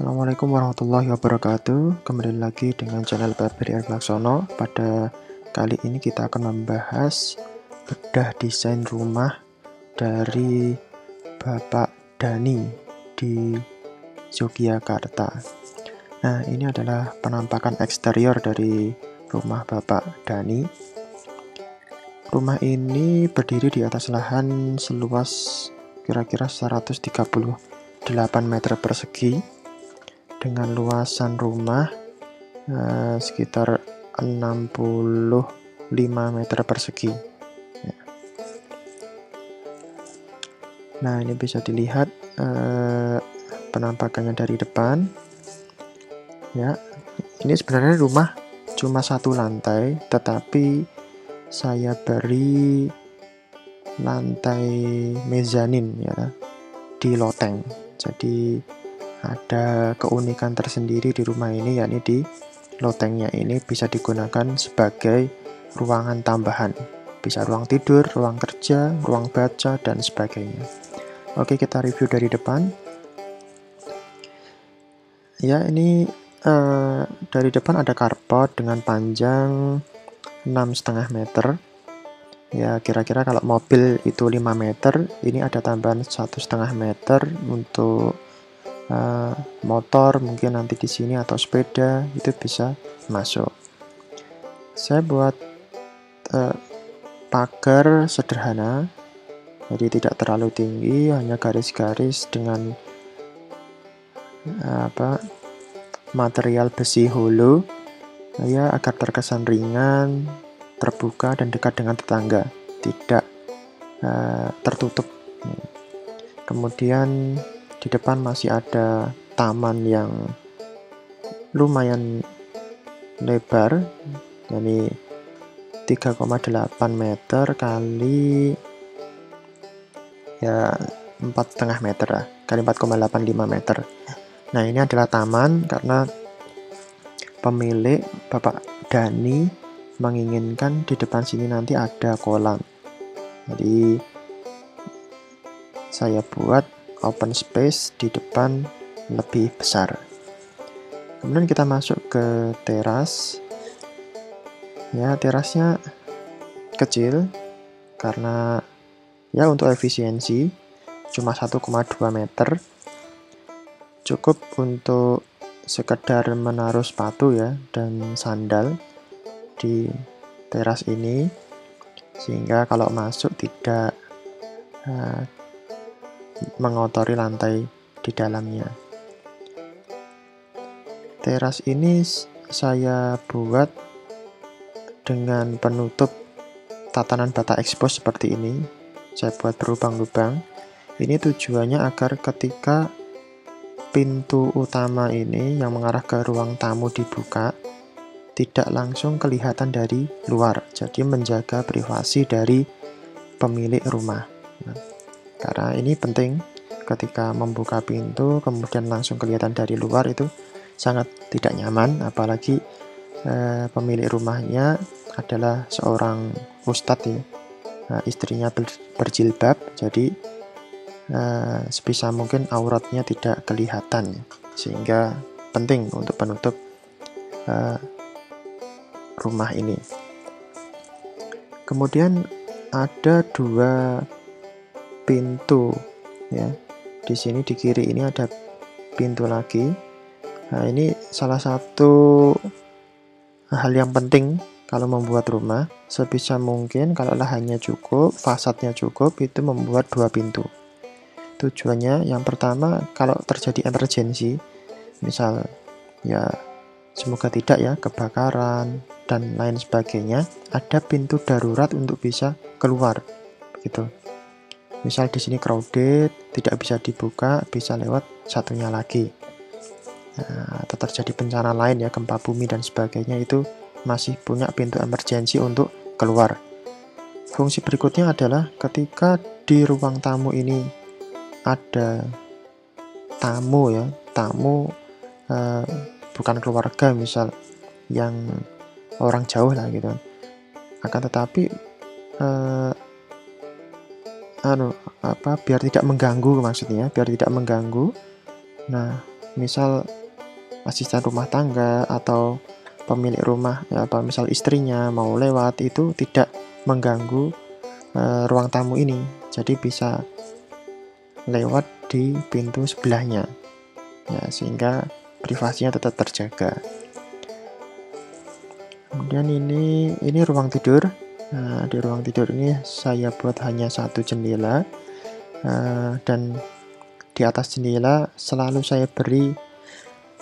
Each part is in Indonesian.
Assalamualaikum warahmatullahi wabarakatuh. Kembali lagi dengan channel Febri Laksono. Pada kali ini kita akan membahas bedah desain rumah dari Bapak Dani di Yogyakarta. Nah, ini adalah penampakan eksterior dari rumah Bapak Dani. Rumah ini berdiri di atas lahan seluas kira-kira 138 meter persegi dengan luasan rumah sekitar 65 meter persegi. Nah, ini bisa dilihat penampakannya dari depan. Ya, ini sebenarnya rumah cuma satu lantai, tetapi saya beri lantai mezanin ya di loteng. Jadi ada keunikan tersendiri di rumah ini, yakni di lotengnya ini bisa digunakan sebagai ruangan tambahan. Bisa ruang tidur, ruang kerja, ruang baca, dan sebagainya. Oke, kita review dari depan. Ya, ini dari depan ada carport dengan panjang 6,5 meter. Ya, kira-kira kalau mobil itu 5 meter, ini ada tambahan 1,5 meter untuk motor mungkin nanti di sini atau sepeda itu bisa masuk. Saya buat pagar sederhana, jadi tidak terlalu tinggi, hanya garis-garis dengan material besi holo ya, agar terkesan ringan, terbuka dan dekat dengan tetangga, tidak tertutup. Kemudian di depan masih ada taman yang lumayan lebar, jadi 3,8 meter kali ya 4,5 meter lah, kali 4,85 meter. Nah, ini adalah taman karena pemilik Bapak Dani menginginkan di depan sini nanti ada kolam. Jadi saya buat open space di depan lebih besar. Kemudian kita masuk ke teras. Ya, terasnya kecil karena ya untuk efisiensi cuma 1,2 meter. Cukup untuk sekedar menaruh sepatu ya dan sandal di teras ini, sehingga kalau masuk tidak mengotori lantai di dalamnya. Teras ini saya buat dengan penutup tatanan bata ekspos seperti ini. Saya buat berlubang-lubang. Ini tujuannya agar ketika pintu utama ini yang mengarah ke ruang tamu dibuka, tidak langsung kelihatan dari luar. Jadi menjaga privasi dari pemilik rumah. Karena ini penting, ketika membuka pintu kemudian langsung kelihatan dari luar itu sangat tidak nyaman, apalagi pemilik rumahnya adalah seorang ustadz ya. Istrinya berjilbab, jadi sebisa mungkin auratnya tidak kelihatan, sehingga penting untuk penutup rumah ini. Kemudian ada dua pintu ya. Di sini di kiri ini ada pintu lagi. Nah, ini salah satu hal yang penting kalau membuat rumah. Sebisa mungkin kalau lahannya cukup, fasadnya cukup, itu membuat dua pintu. Tujuannya yang pertama, kalau terjadi emergensi, misal ya semoga tidak ya, kebakaran dan lain sebagainya, ada pintu darurat untuk bisa keluar begitu. Misal di sini crowded, tidak bisa dibuka, bisa lewat satunya lagi. Nah, atau terjadi bencana lain ya, gempa bumi dan sebagainya, itu masih punya pintu emergensi untuk keluar. Fungsi berikutnya adalah ketika di ruang tamu ini ada tamu ya, tamu bukan keluarga, misal yang orang jauh lah gitu. Akan tetapi biar tidak mengganggu, maksudnya biar tidak mengganggu. Nah, misal asisten rumah tangga atau pemilik rumah atau misal istrinya mau lewat, itu tidak mengganggu ruang tamu ini, jadi bisa lewat di pintu sebelahnya ya, sehingga privasinya tetap terjaga. Kemudian ini ruang tidur. Nah, di ruang tidur ini saya buat hanya satu jendela, dan di atas jendela selalu saya beri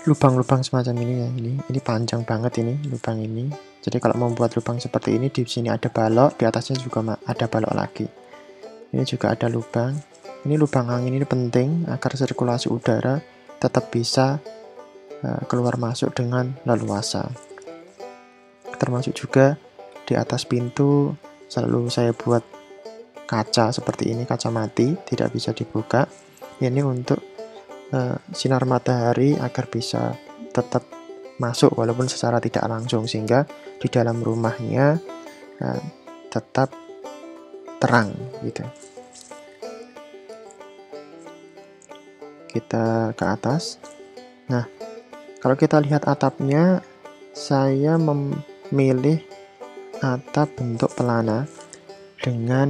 lubang-lubang semacam ini ya. Ini panjang banget ini lubang ini. Jadi kalau membuat lubang seperti ini, di sini ada balok, di atasnya juga ada balok lagi. Ini juga ada lubang. Ini lubang angin ini penting agar sirkulasi udara tetap bisa keluar masuk dengan leluasa. Termasuk juga di atas pintu selalu saya buat kaca seperti ini, kaca mati, tidak bisa dibuka. Ini untuk sinar matahari agar bisa tetap masuk walaupun secara tidak langsung, sehingga di dalam rumahnya tetap terang gitu. Kita ke atas. Nah, kalau kita lihat atapnya, saya memilih atap bentuk pelana dengan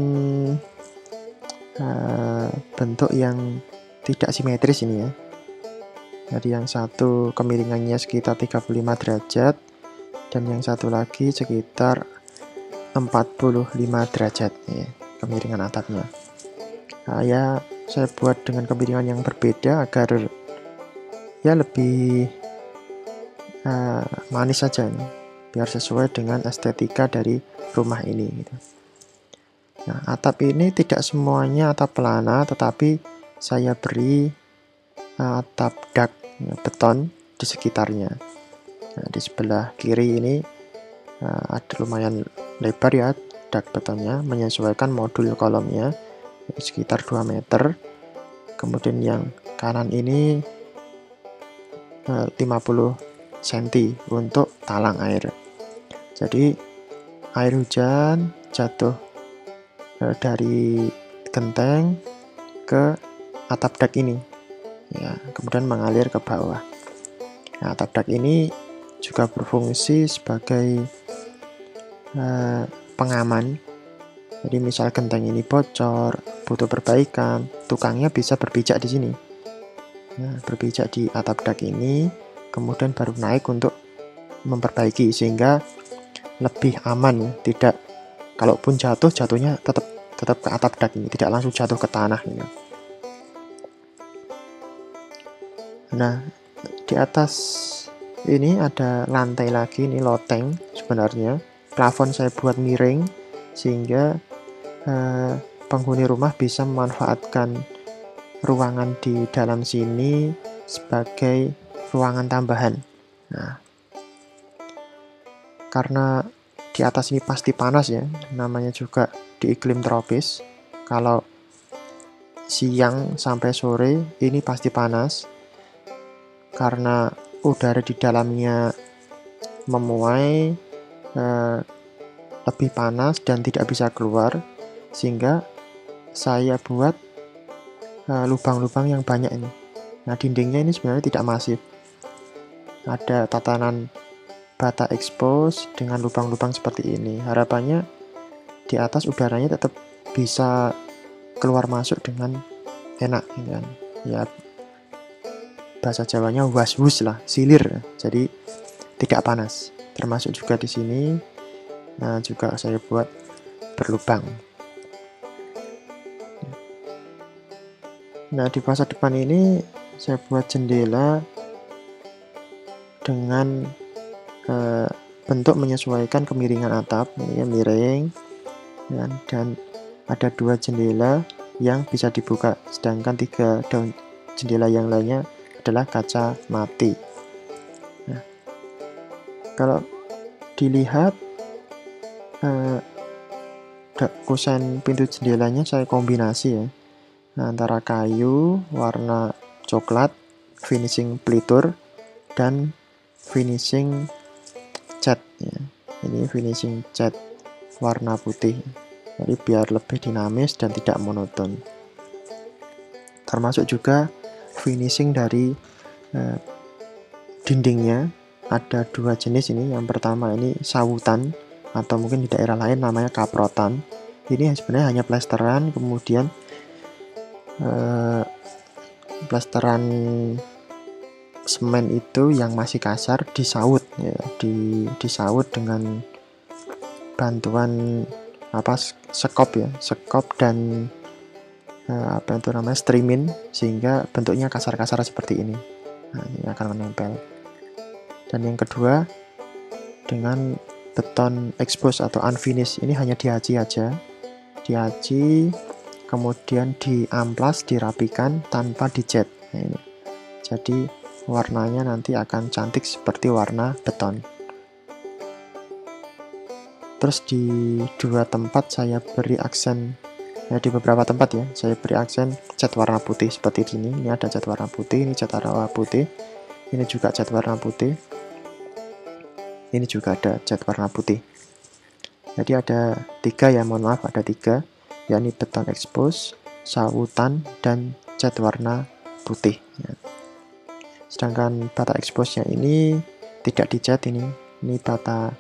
bentuk yang tidak simetris ini ya. Jadi yang satu kemiringannya sekitar 35 derajat dan yang satu lagi sekitar 45 derajat ya, kemiringan atapnya. Saya buat dengan kemiringan yang berbeda agar ya lebih manis saja nih, biar sesuai dengan estetika dari rumah ini gitu. Nah, atap ini tidak semuanya atap pelana, tetapi saya beri atap dak ya, beton di sekitarnya. Nah, di sebelah kiri ini ada lumayan lebar ya dak betonnya, menyesuaikan modul kolomnya sekitar 2 meter. Kemudian yang kanan ini 50 cm untuk talang air. Jadi air hujan jatuh dari genteng ke atap dak ini ya, kemudian mengalir ke bawah. Nah, atap dak ini juga berfungsi sebagai pengaman. Jadi misal genteng ini bocor, butuh perbaikan, tukangnya bisa berpijak di sini. Nah, berpijak di atap dak ini, kemudian baru naik untuk memperbaiki sehingga lebih aman ya. Tidak, kalaupun jatuhnya tetap ke atap dak ini, tidak langsung jatuh ke tanah gitu. Nah, di atas ini ada lantai lagi, ini loteng sebenarnya. Plafon saya buat miring sehingga penghuni rumah bisa memanfaatkan ruangan di dalam sini sebagai ruangan tambahan. Nah, karena di atas ini pasti panas ya, namanya juga di iklim tropis. Kalau siang sampai sore ini pasti panas karena udara di dalamnya memuai, lebih panas dan tidak bisa keluar, sehingga saya buat lubang-lubang yang banyak ini. Nah, dindingnya ini sebenarnya tidak masif, ada tatanan bata expose dengan lubang-lubang seperti ini. Harapannya di atas udaranya tetap bisa keluar masuk dengan enak gitu kan. Ya, bahasa Jawanya was-wus lah, silir, jadi tidak panas. Termasuk juga di sini. Nah, juga saya buat berlubang. Nah, di fasad depan ini saya buat jendela dengan bentuk menyesuaikan kemiringan atap, ini miring dan ada 2 jendela yang bisa dibuka, sedangkan 3 daun jendela yang lainnya adalah kaca mati. Nah, kalau dilihat kusen pintu jendelanya saya kombinasi ya, antara kayu warna coklat, finishing pelitur, dan finishing cat ya. Ini finishing cat warna putih, jadi biar lebih dinamis dan tidak monoton. Termasuk juga finishing dari dindingnya ada dua jenis ini. Yang pertama ini sawutan, atau mungkin di daerah lain namanya kaprotan. Ini sebenarnya hanya plesteran, kemudian plesteran semen itu yang masih kasar disaut ya, disaut dengan bantuan sekop ya, sekop dan apa itu namanya, streamin, sehingga bentuknya kasar-kasar seperti ini. Nah, ini akan menempel. Dan yang kedua dengan beton expose atau unfinished, ini hanya diaci aja, diaci kemudian diamplas, dirapikan tanpa dicat. Nah, ini. Jadi warnanya nanti akan cantik seperti warna beton. Terus di dua tempat saya beri aksen, ya di beberapa tempat ya, saya beri aksen cat warna putih seperti ini. Ini ada cat warna putih, ini cat warna putih, ini juga cat warna putih, ini juga ada cat warna putih. Jadi ada tiga ya, mohon maaf, ada tiga, yakni beton expose, sawutan, dan cat warna putih ya. Sedangkan bata expose-nya ini tidak dicat, ini bata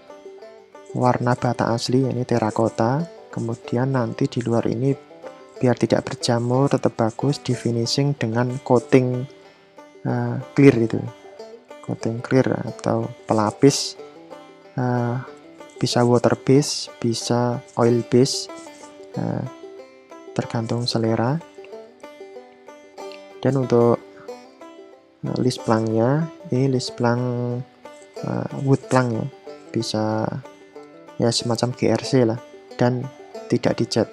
warna bata asli, ini terakota. Kemudian nanti di luar ini biar tidak berjamur, tetap bagus, di finishing dengan coating clear itu, coating clear atau pelapis, bisa water base, bisa oil base, tergantung selera. Dan untuk list planknya, ini list plank wood plank ya, bisa ya semacam GRC lah, dan tidak dicat.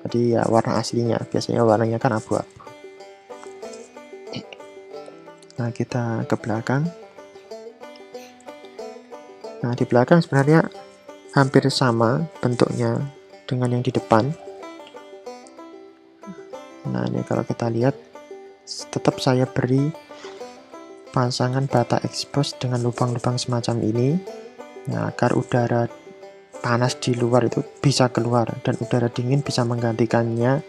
Jadi ya warna aslinya, biasanya warnanya kan abu-abu. Nah, kita ke belakang. Nah, di belakang sebenarnya hampir sama bentuknya dengan yang di depan. Nah, ini kalau kita lihat, tetap saya beri pasangan bata expose dengan lubang-lubang semacam ini, ya, agar udara panas di luar itu bisa keluar dan udara dingin bisa menggantikannya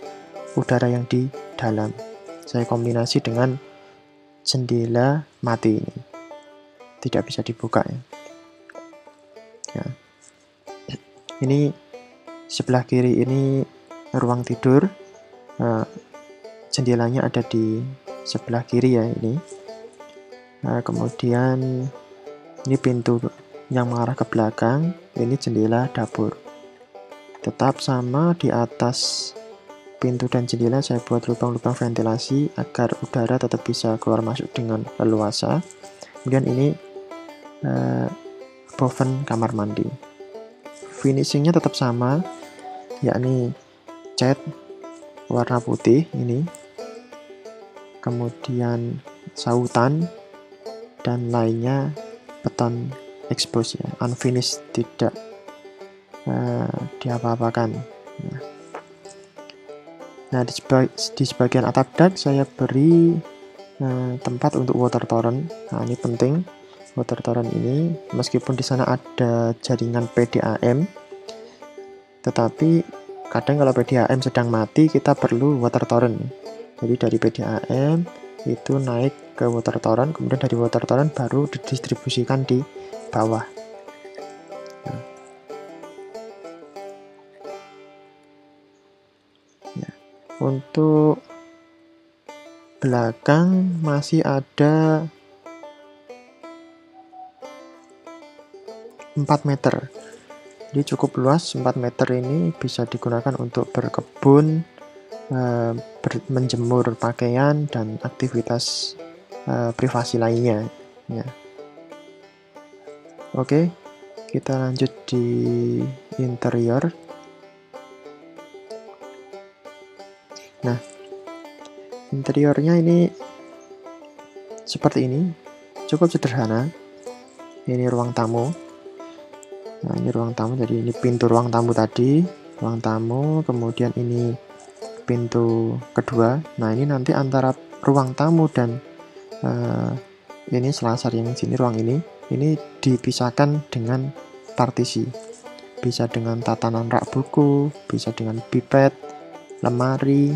udara yang di dalam. Saya kombinasi dengan jendela mati ini, tidak bisa dibuka ya. Ya. Ini sebelah kiri ini ruang tidur, jendelanya ada di sebelah kiri ya ini. Kemudian ini pintu yang mengarah ke belakang, ini jendela dapur. Tetap sama, di atas pintu dan jendela saya buat lubang-lubang ventilasi agar udara tetap bisa keluar masuk dengan leluasa. Kemudian ini oven kamar mandi. Finishingnya tetap sama, yakni cat warna putih ini, kemudian sautan, dan lainnya beton expose ya, unfinished, tidak diapa-apakan. Nah, di sebagian atap dak saya beri tempat untuk water torrent. Nah, ini penting, water torrent ini meskipun di sana ada jaringan PDAM, tetapi kadang kalau PDAM sedang mati kita perlu water torrent. Jadi dari PDAM itu naik ke water torrent, kemudian dari water torrent baru didistribusikan di bawah. Nah. Ya. Untuk belakang masih ada 4 meter. Jadi cukup luas, 4 meter ini bisa digunakan untuk berkebun, menjemur pakaian, dan aktivitas privasi lainnya ya. Oke, kita lanjut di interior. Nah, interiornya ini seperti ini, cukup sederhana. Ini ruang tamu. Nah, ini ruang tamu, jadi ini pintu ruang tamu tadi, ruang tamu, kemudian ini pintu kedua. Nah, ini nanti antara ruang tamu dan ini selasar yang sini, ruang ini dipisahkan dengan partisi. Bisa dengan tatanan rak buku, bisa dengan pipet, lemari,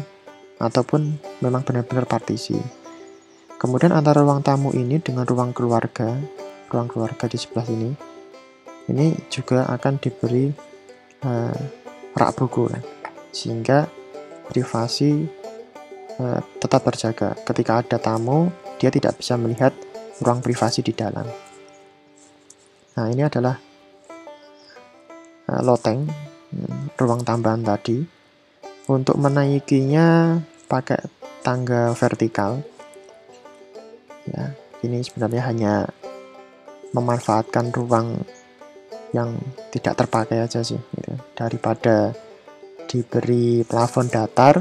ataupun memang benar-benar partisi. Kemudian antara ruang tamu ini dengan ruang keluarga di sebelah ini juga akan diberi rak buku kan, sehingga privasi tetap terjaga. Ketika ada tamu, dia tidak bisa melihat ruang privasi di dalam. Nah, ini adalah loteng, ruang tambahan tadi. Untuk menaikinya pakai tangga vertikal. Ya, ini sebenarnya hanya memanfaatkan ruang yang tidak terpakai aja sih, gitu. Daripada diberi plafon datar,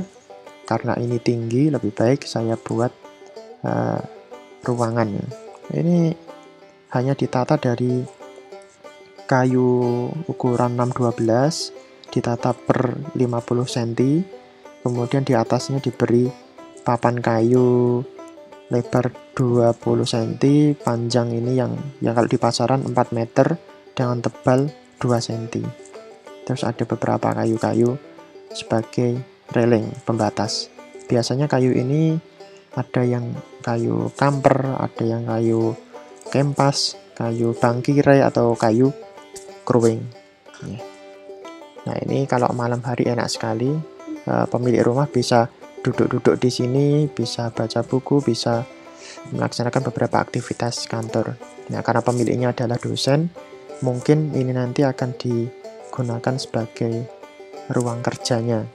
karena ini tinggi, lebih baik saya buat ruangan. Ini hanya ditata dari kayu ukuran 612, ditata per 50 cm, kemudian di atasnya diberi papan kayu lebar 20 cm, panjang ini yang kalau di pasaran 4 meter dengan tebal 2 cm. Terus ada beberapa kayu-kayu sebagai railing pembatas. Biasanya kayu ini ada yang kayu kamper, ada yang kayu kempas, kayu bangkirai, atau kayu kruing. Nah, ini kalau malam hari enak sekali. Pemilik rumah bisa duduk-duduk di sini, bisa baca buku, bisa melaksanakan beberapa aktivitas kantor. Nah, karena pemiliknya adalah dosen, mungkin ini nanti akan digunakan sebagai ruang kerjanya.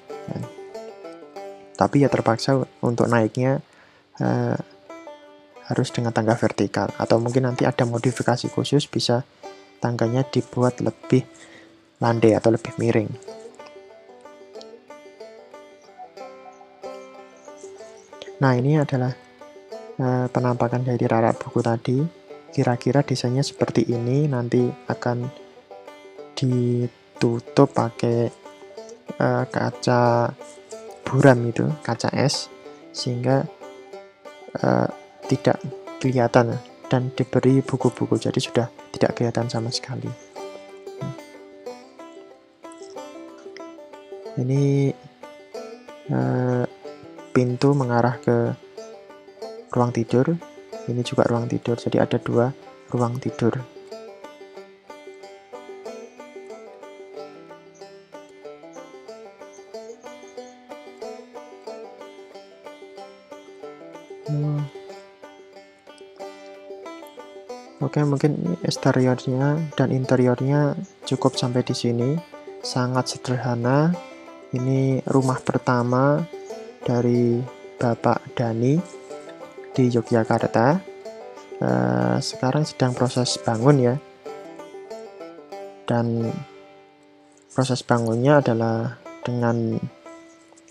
Tapi ya terpaksa untuk naiknya harus dengan tangga vertikal, atau mungkin nanti ada modifikasi khusus, bisa tangganya dibuat lebih landai atau lebih miring. Nah, ini adalah penampakan dari rak buku tadi. Kira-kira desainnya seperti ini. Nanti akan ditutup pakai kaca buram itu, kaca es, sehingga tidak kelihatan, dan diberi buku-buku, jadi sudah tidak kelihatan sama sekali. Ini pintu mengarah ke ruang tidur. Ini juga ruang tidur, jadi ada 2 ruang tidur. Oke, mungkin eksteriornya dan interiornya cukup sampai di sini. Sangat sederhana. Ini rumah pertama dari Bapak Dani di Yogyakarta. Sekarang sedang proses bangun ya. Dan proses bangunnya adalah dengan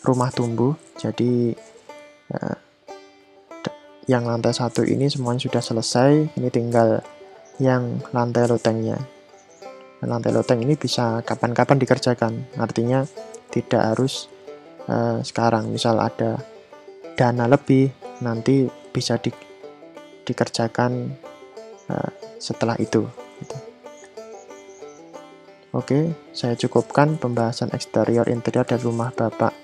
rumah tumbuh. Jadi yang lantai 1 ini semuanya sudah selesai. Ini tinggal yang lantai lotengnya. Lantai loteng ini bisa kapan-kapan dikerjakan. Artinya tidak harus sekarang. Misal ada dana lebih, nanti bisa dikerjakan setelah itu. Oke, saya cukupkan pembahasan eksterior interior dari rumah Bapak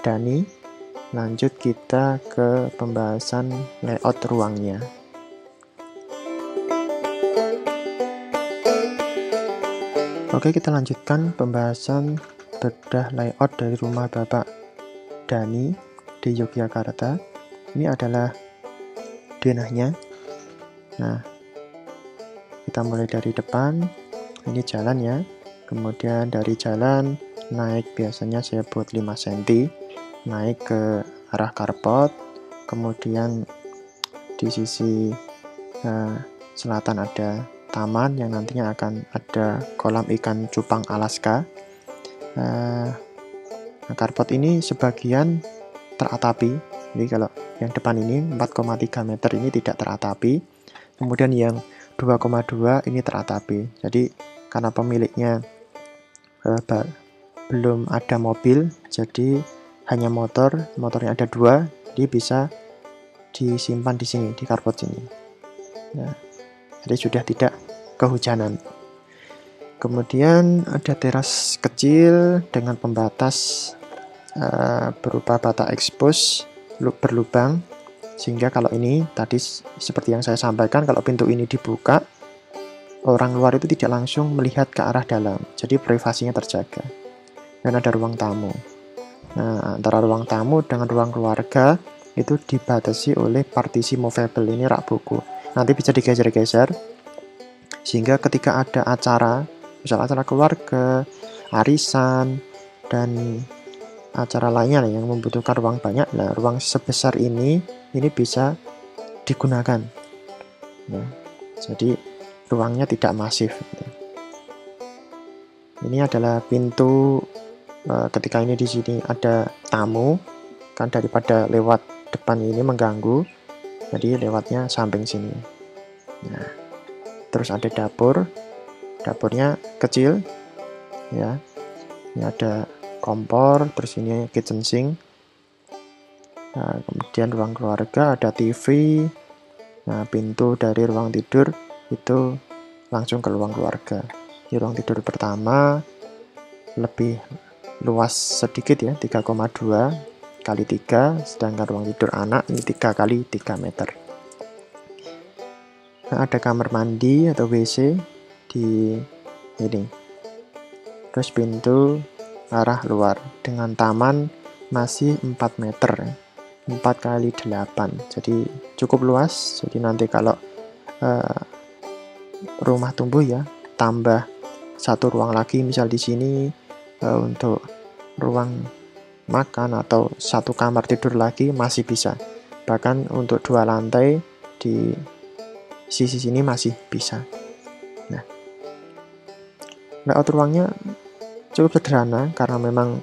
Dani. Lanjut kita ke pembahasan layout ruangnya. Oke, kita lanjutkan pembahasan bedah layout dari rumah Bapak Dani di Yogyakarta. Ini adalah denahnya. Nah, kita mulai dari depan. Ini jalan ya. Kemudian dari jalan naik, biasanya saya buat 5 cm. Naik ke arah carport, kemudian di sisi selatan ada taman yang nantinya akan ada kolam ikan cupang Alaska. Carport ini sebagian teratapi, jadi kalau yang depan ini 4,3 meter ini tidak teratapi, kemudian yang 2,2 ini teratapi. Jadi karena pemiliknya belum ada mobil, jadi hanya motornya ada 2, jadi bisa disimpan di sini, di carport sini. Nah, jadi sudah tidak kehujanan. Kemudian ada teras kecil dengan pembatas berupa bata ekspos berlubang, Sehingga kalau ini tadi seperti yang saya sampaikan, kalau pintu ini dibuka, orang luar itu tidak langsung melihat ke arah dalam. Jadi privasinya terjaga. Dan ada ruang tamu. Nah, antara ruang tamu dengan ruang keluarga itu dibatasi oleh partisi movable, ini rak buku. Nanti bisa digeser-geser sehingga ketika ada acara, misal acara keluarga, arisan, dan acara lainnya yang membutuhkan ruang banyak, nah ruang sebesar ini bisa digunakan. Nah, jadi ruangnya tidak masif. Ini adalah pintu. Ketika ini di sini ada tamu, kan daripada lewat depan ini mengganggu, jadi lewatnya samping sini. Nah, terus ada dapur, dapurnya kecil, ya. Ini ada kompor, terus ini kitchen sink. Nah, kemudian ruang keluarga, ada TV. Nah, pintu dari ruang tidur itu langsung ke ruang keluarga. Di ruang tidur pertama lebih luas sedikit ya, 3,2 kali 3, sedangkan ruang tidur anak ini 3 kali 3 meter. Nah, ada kamar mandi atau WC di ini. Terus pintu arah luar dengan taman masih 4 meter, 4 kali 8, jadi cukup luas. Jadi nanti kalau rumah tumbuh ya, tambah satu ruang lagi, misal di sini untuk ruang makan atau satu kamar tidur lagi masih bisa. Bahkan untuk 2 lantai di sisi sini masih bisa. Nah, layout ruangnya cukup sederhana karena memang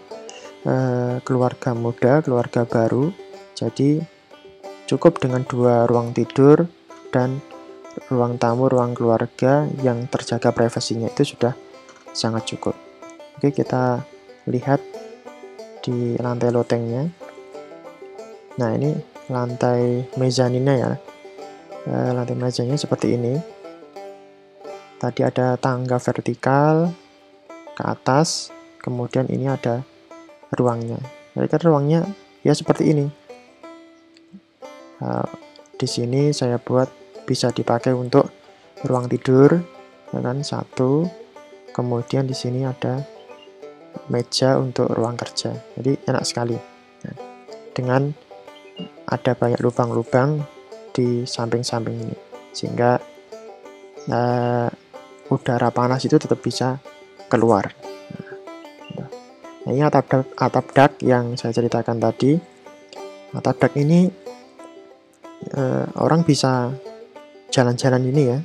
keluarga muda, keluarga baru. Jadi cukup dengan 2 ruang tidur dan ruang tamu, ruang keluarga yang terjaga privasinya itu sudah sangat cukup. Oke, kita lihat di lantai lotengnya. Nah, ini lantai mezaninnya ya. Lantai mezanya seperti ini. Tadi ada tangga vertikal ke atas, kemudian ini ada ruangnya. Jadi kan ruangnya ya seperti ini. Di sini saya buat bisa dipakai untuk ruang tidur, ya kan, satu. Kemudian di sini ada meja untuk ruang kerja. Jadi enak sekali. Nah, dengan ada banyak lubang-lubang di samping-samping ini, sehingga udara panas itu tetap bisa keluar. Nah, ini atap dak yang saya ceritakan tadi. Atap dak ini orang bisa jalan-jalan ini ya,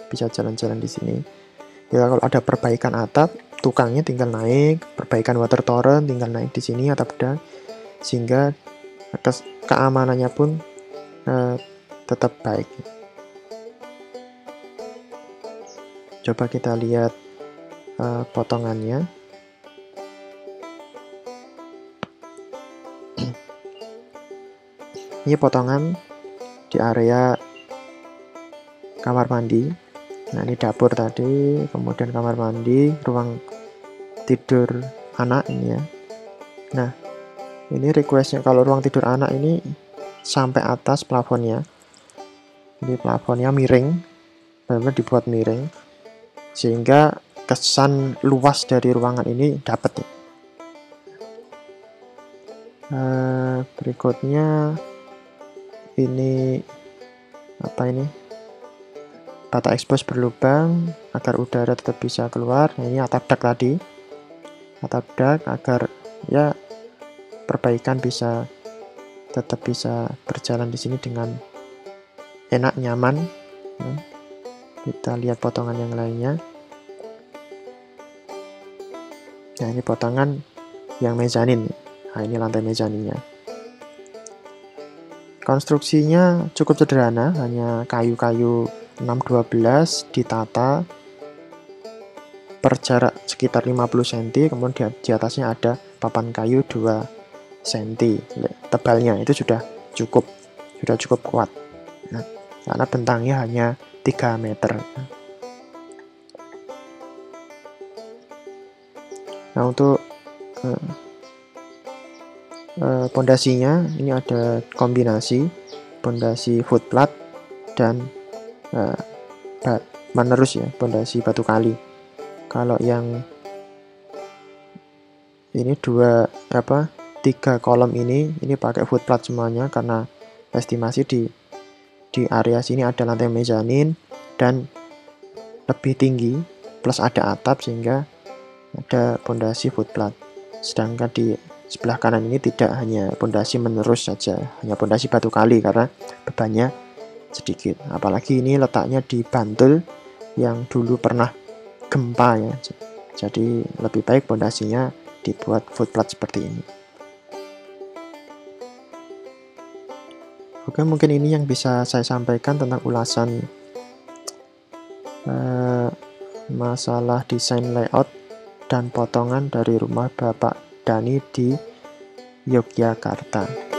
bisa jalan-jalan di sini. Ya, kalau ada perbaikan atap, tukangnya tinggal naik, perbaikan water torrent tinggal naik di sini atap dak, sehingga keamanannya pun tetap baik. Coba kita lihat potongannya. Ini potongan di area kamar mandi. Nah, ini dapur tadi, kemudian kamar mandi, ruang tidur anak ini ya. Nah, ini requestnya kalau ruang tidur anak ini sampai atas plafonnya. Ini plafonnya miring, benar-benar dibuat miring, sehingga kesan luas dari ruangan ini dapat. Berikutnya ini apa ini? Bata ekspos berlubang agar udara tetap bisa keluar. Nah, ini atap dak tadi. Atap dak agar ya perbaikan bisa tetap bisa berjalan di sini dengan enak, nyaman. Nah, kita lihat potongan yang lainnya. Nah, ini potongan yang mezanin. Nah, ini lantai mezaninnya. Konstruksinya cukup sederhana, hanya kayu-kayu 612 ditata per jarak sekitar 50 cm, kemudian di atasnya ada papan kayu 2 cm tebalnya. Itu sudah cukup kuat. Nah, karena bentangnya hanya 3 meter. Nah, untuk pondasinya ini ada kombinasi pondasi footplat dan menerus ya, pondasi batu kali. Kalau yang ini 3 kolom ini pakai footplat semuanya, karena estimasi di area sini ada lantai mezanin dan lebih tinggi plus ada atap sehingga ada pondasi footplat. Sedangkan di sebelah kanan ini tidak, hanya pondasi menerus saja, hanya pondasi batu kali karena bebannya sedikit. Apalagi ini letaknya di Bantul yang dulu pernah gempa ya. Jadi lebih baik pondasinya dibuat footplat seperti ini. Oke, mungkin ini yang bisa saya sampaikan tentang ulasan masalah desain layout dan potongan dari rumah Bapak Dani di Yogyakarta.